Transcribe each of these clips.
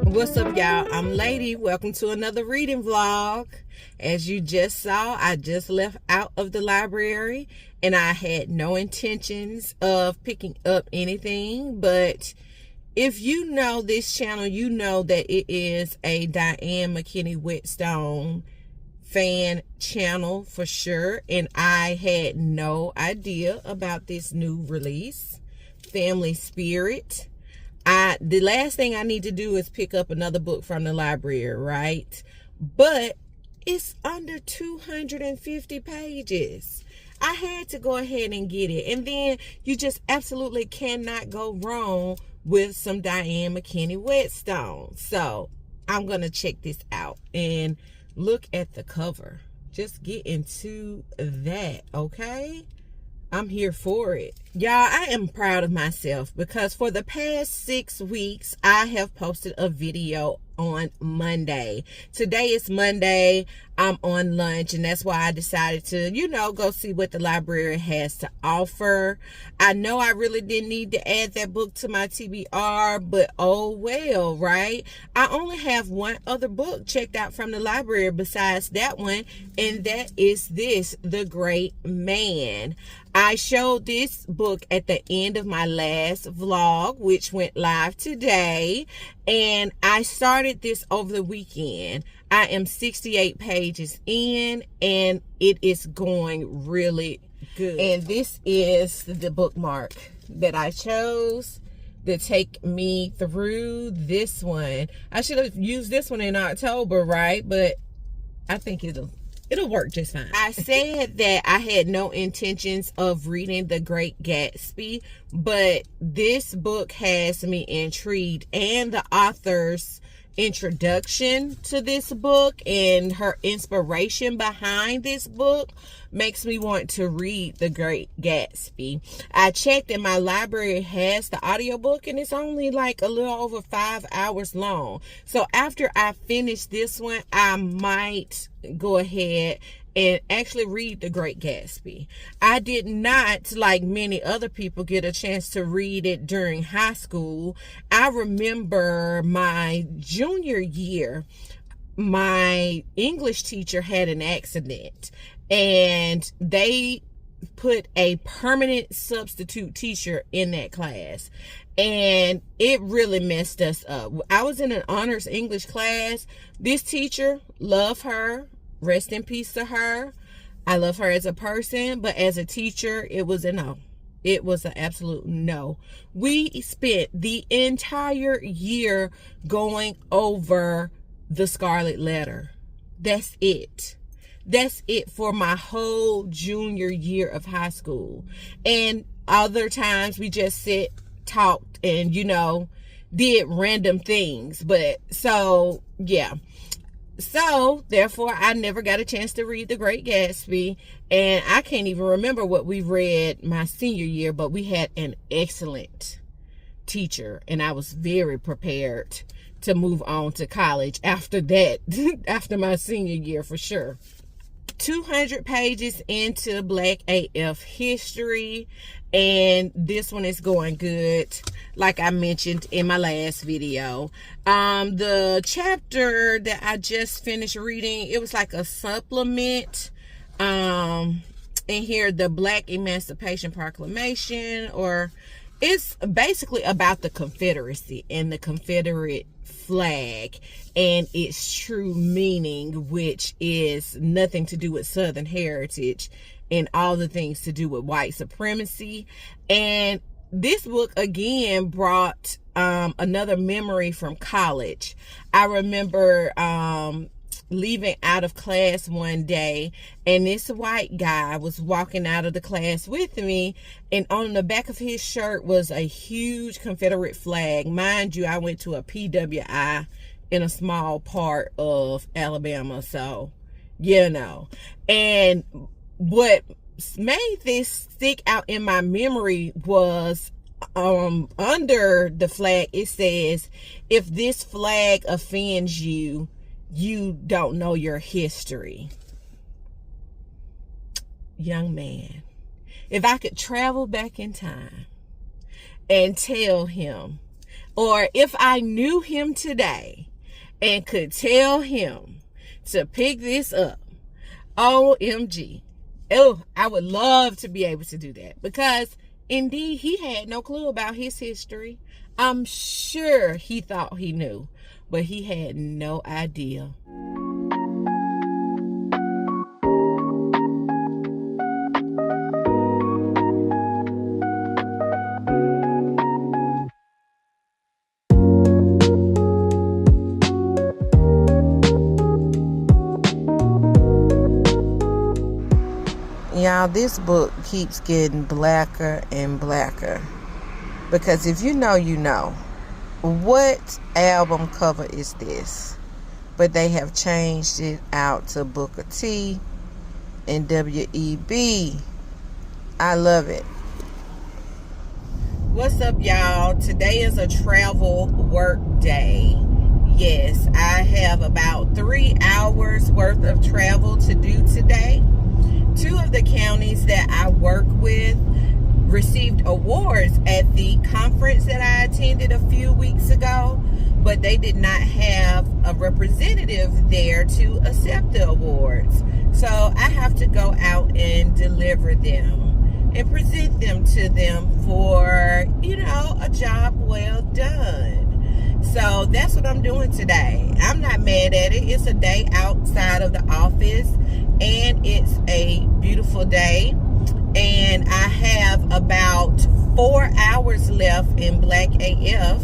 What's up, y'all? I'm Lady. Welcome to another reading vlog. As you just saw, I just left out of the library and I had no intentions of picking up anything, but if you know this channel, you know that it is a Diane McKinney Whetstone fan channel for sure, and I had no idea about this new release, Family Spirit. The last thing I need to do is pick up another book from the library, right? But it's under 250 pages. I had to go ahead and get it. And then you just absolutely cannot go wrong with some Diane McKinney Whetstone. So I'm going to check this out and look at the cover. Just get into that, okay? I'm here for it. Y'all, I am proud of myself because for the past 6 weeks, I have posted a video on Monday. Today is Monday. I'm on lunch, and that's why I decided to, go see what the library has to offer. I know I really didn't need to add that book to my TBR, but oh well, right? I only have one other book checked out from the library besides that one, and that is this, The Great Mann. I showed this book at the end of my last vlog, which went live today, and I started this over the weekend. I am 68 pages in, and it is going really good. And this is the bookmark that I chose to take me through this one. I should have used this one in October, right? But I think it'll work just fine. I said that I had no intentions of reading The Great Gatsby, but this book has me intrigued, and the author's introduction to this book and her inspiration behind this book makes me want to read The Great Gatsby. I checked and my library has the audiobook, and it's only like a little over 5 hours long. So after I finish this one, I might go ahead and actually read The Great Gatsby. I did not, like many other people, get a chance to read it during high school. I remember my junior year, my English teacher had an accident, and they put a permanent substitute teacher in that class, and it really messed us up. I was in an honors English class. This teacher, love her, rest in peace to her. I love her as a person, but as a teacher, it was a no. It was an absolute no. We spent the entire year going over the Scarlet Letter. That's it. That's it for my whole junior year of high school. And other times we just sit, talked, and, did random things. But so, yeah. So, therefore, I never got a chance to read The Great Gatsby, and I can't even remember what we read my senior year, but we had an excellent teacher, and I was very prepared to move on to college after that, after my senior year for sure. 200 pages into Black AF history, and this one is going good, like I mentioned in my last video. The chapter that I just finished reading, it was like a supplement in here, the Black Emancipation Proclamation, or it's basically about the Confederacy and the Confederate flag and its true meaning, which is nothing to do with Southern heritage and all the things to do with white supremacy. And this book again brought another memory from college. I remember leaving out of class one day, and this white guy was walking out of the class with me, and on the back of his shirt was a huge Confederate flag. Mind you, I went to a PWI in a small part of Alabama, so you know. And what made this stick out in my memory was under the flag it says, if this flag offends you, you don't know your history. Young man, if I could travel back in time and tell him, or if I knew him today and could tell him to pick this up, OMG. Oh, I would love to be able to do that, because indeed he had no clue about his history. I'm sure he thought he knew, but he had no idea. Y'all, this book keeps getting blacker and blacker, because if you know, you know. What album cover is this? But they have changed it out to Booker T and W.E.B. I love it. What's up, y'all? Today is a travel work day. Yes, I have about 3 hours worth of travel to do today. 2 of the counties that I work with received awards at the conference that I attended a few weeks ago, but they did not have a representative there to accept the awards. So I have to go out and deliver them and present them to them for, you know, a job well done. So that's what I'm doing today. I'm not mad at it. It's a day outside of the office, and it's a beautiful day. And I have about 4 hours left in Black AF,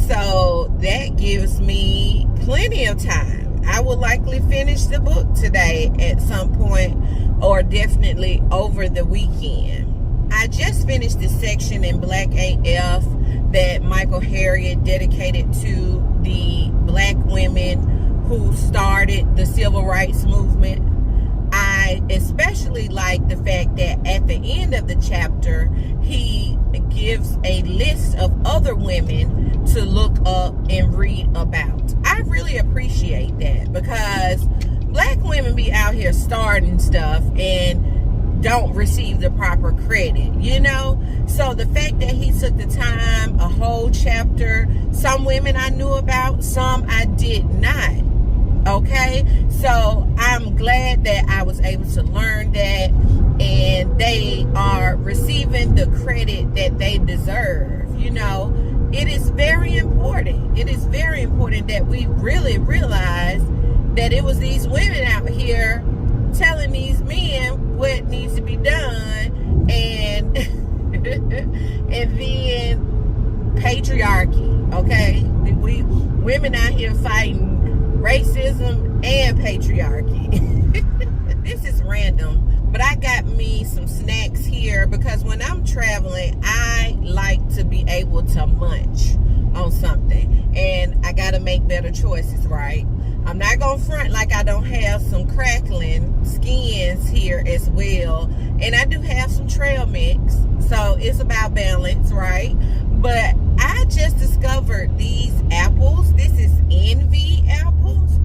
so that gives me plenty of time. I will likely finish the book today at some point, or definitely over the weekend. I just finished the section in Black AF that Michael Harriot dedicated to the black women who started the civil rights movement. I especially like the fact that at the end of the chapter, he gives a list of other women to look up and read about. I really appreciate that, because black women be out here starting stuff and don't receive the proper credit, you know? So the fact that he took the time, a whole chapter, some women I knew about, some I did not. Okay, so I'm glad that I was able to learn that, and they are receiving the credit that they deserve. You know, it is very important. It is very important that we really realize that it was these women out here telling these men what needs to be done, and and then patriarchy. Okay, we women out here fighting racism and patriarchy. This is random, but I got me some snacks here, because when I'm traveling, I like to be able to munch on something, and I got to make better choices, right? I'm not gonna front like I don't have some crackling skins here as well, and I do have some trail mix, so it's about balance, right? But I just discovered these apples. This is Envy apples.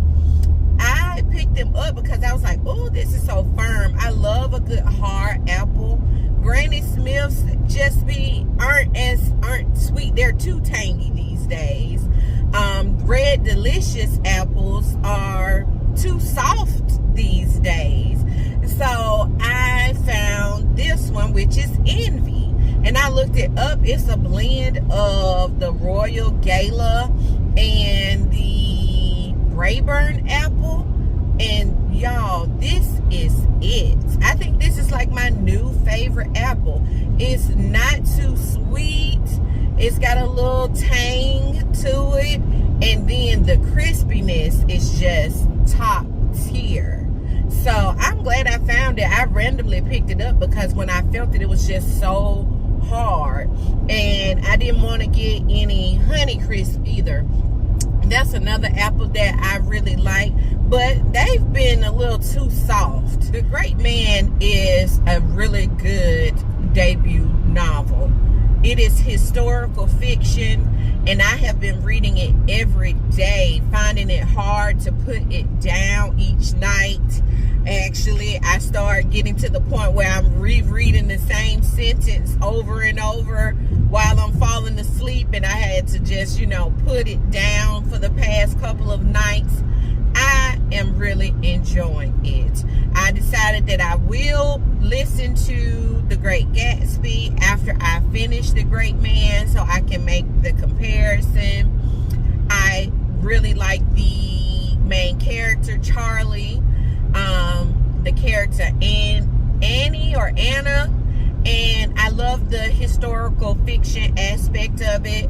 I picked them up because I was like, oh, this is so firm. I love a good hard apple. Granny Smiths just aren't sweet. They're too tangy these days. Red Delicious apples are too soft these days. So I found this one, which is Envy. And I looked it up, it's a blend of the Royal Gala and the Braeburn apple. And y'all, this is it. I think this is like my new favorite apple. It's not too sweet. It's got a little tang to it. And then the crispiness is just top tier. So I'm glad I found it. I randomly picked it up because when I felt it, it was just so hard. And I didn't want to get any Honey Crisp either. That's another apple that I really like, but they've been a little too soft. The Great Mann is a really good debut novel. It is historical fiction, and I have been reading it every day, finding it hard to put it down each night. Actually, I start getting to the point where I'm rereading the same sentence over and over while I'm falling asleep, and I had to just, put it down for the past couple of nights. I am really enjoying it. I decided that I will listen to The Great Gatsby after I finish The Great Mann so I can make the comparison. I really like the main character, Charlie, the character Annie or Anna, and I love the historical fiction aspect of it.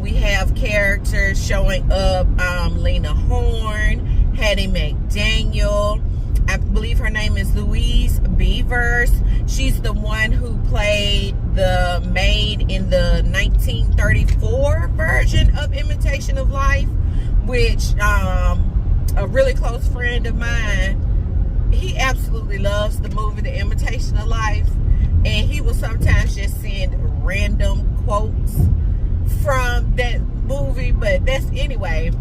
We have characters showing up, Lena Horne, Hattie McDaniel, I believe her name is Louise Beavers. She's the one who played the maid in the 1934 version of Imitation of Life, which a really close friend of mine, he absolutely loves the movie The Imitation of Life, and he will sometimes just send random quotes from that movie. But that's anyway.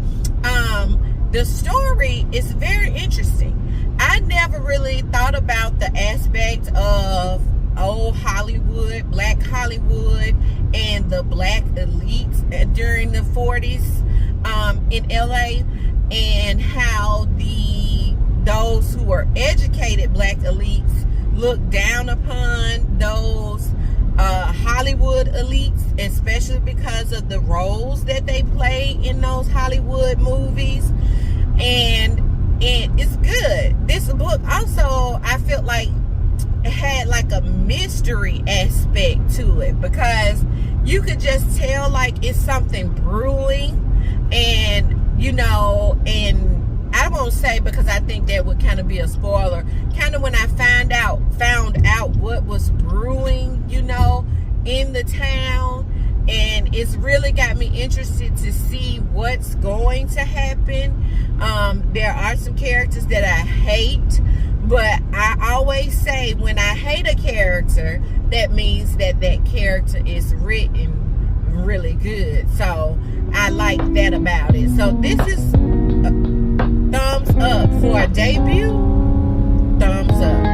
The story is very interesting. I never really thought about the aspect of old Hollywood, black Hollywood, and the black elites during the 40s in LA, and how those who were educated black elites looked down upon those Hollywood elites, especially because of the roles that they play in those Hollywood movies. And it's good. This book also, I felt like it had like a mystery aspect to it, because you could just tell like it's something brewing, and and I won't say, because I think that would kind of be a spoiler, kind of when I found out what was brewing, in the town. And it's really got me interested to see what's going to happen. There are some characters that I hate, but I always say when I hate a character, that means that character is written really good. So I like that about it. So this is a thumbs up for a debut. Thumbs up.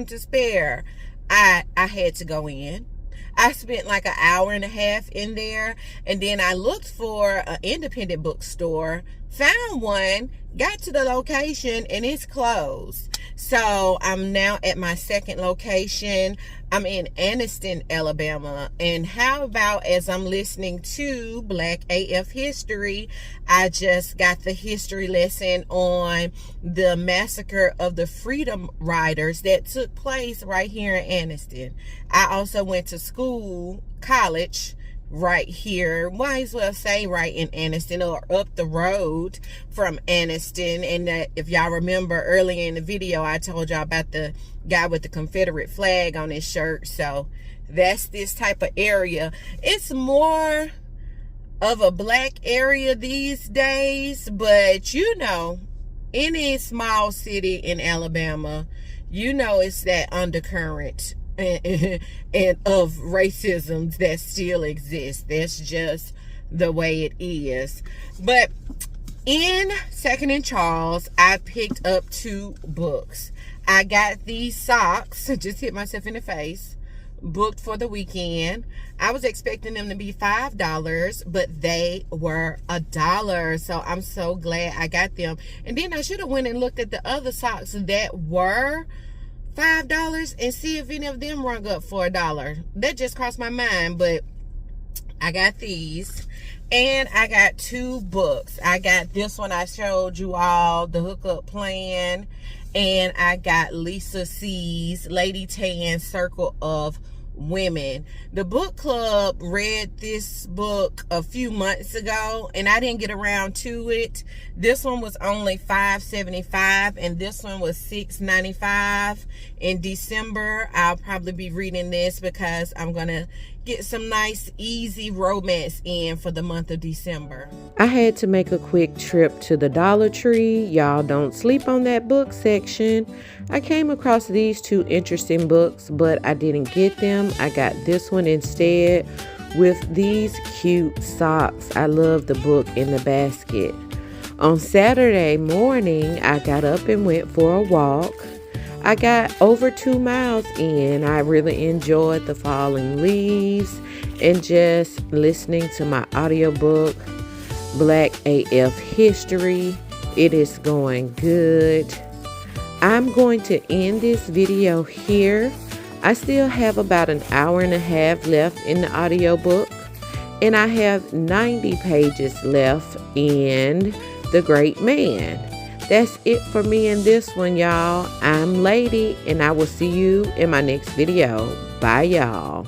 To spare, I had to go in. I spent like an hour and a half in there, and then I looked for an independent bookstore, found one, got to the location, and it's closed. So I'm now at my second location. I'm in Anniston, Alabama. And how about, as I'm listening to Black AF History, I just got the history lesson on the massacre of the Freedom Riders that took place right here in Anniston. I also went to college right here, might as well say right in Anniston, or up the road from Anniston. And if y'all remember earlier in the video, I told y'all about the guy with the Confederate flag on his shirt. So that's this type of area. It's more of a black area these days, but you know, any small city in Alabama, you know, it's that undercurrent and of racism that still exists. That's just the way it is. But in 2nd and Charles, I picked up 2 books. I got these socks, just hit myself in the face, booked for the weekend. I was expecting them to be $5, but they were $1. So I'm so glad I got them. And then I should have went and looked at the other socks that were $5 and see if any of them rung up for $1. That just crossed my mind, but I got these. And I got 2 books. I got this one I showed you all, The Hookup Plan. And I got Lisa C's Lady Tan's Circle of Women. The book club read this book a few months ago, and I didn't get around to it. This one was only $5.75, and this one was $6.95. In December, I'll probably be reading this because I'm gonna get some nice easy romance in for the month of December. I had to make a quick trip to the Dollar Tree. Y'all don't sleep on that book section. I came across these 2 interesting books, but I didn't get them. I got this one instead with these cute socks. I love the book in the basket. On Saturday morning, I got up and went for a walk. I got over 2 miles in. I really enjoyed the falling leaves and just listening to my audiobook, Black AF History. It is going good. I'm going to end this video here. I still have about an hour and a half left in the audiobook, and I have 90 pages left in The Great Mann. That's it for me in this one, y'all. I'm Lady, and I will see you in my next video. Bye, y'all.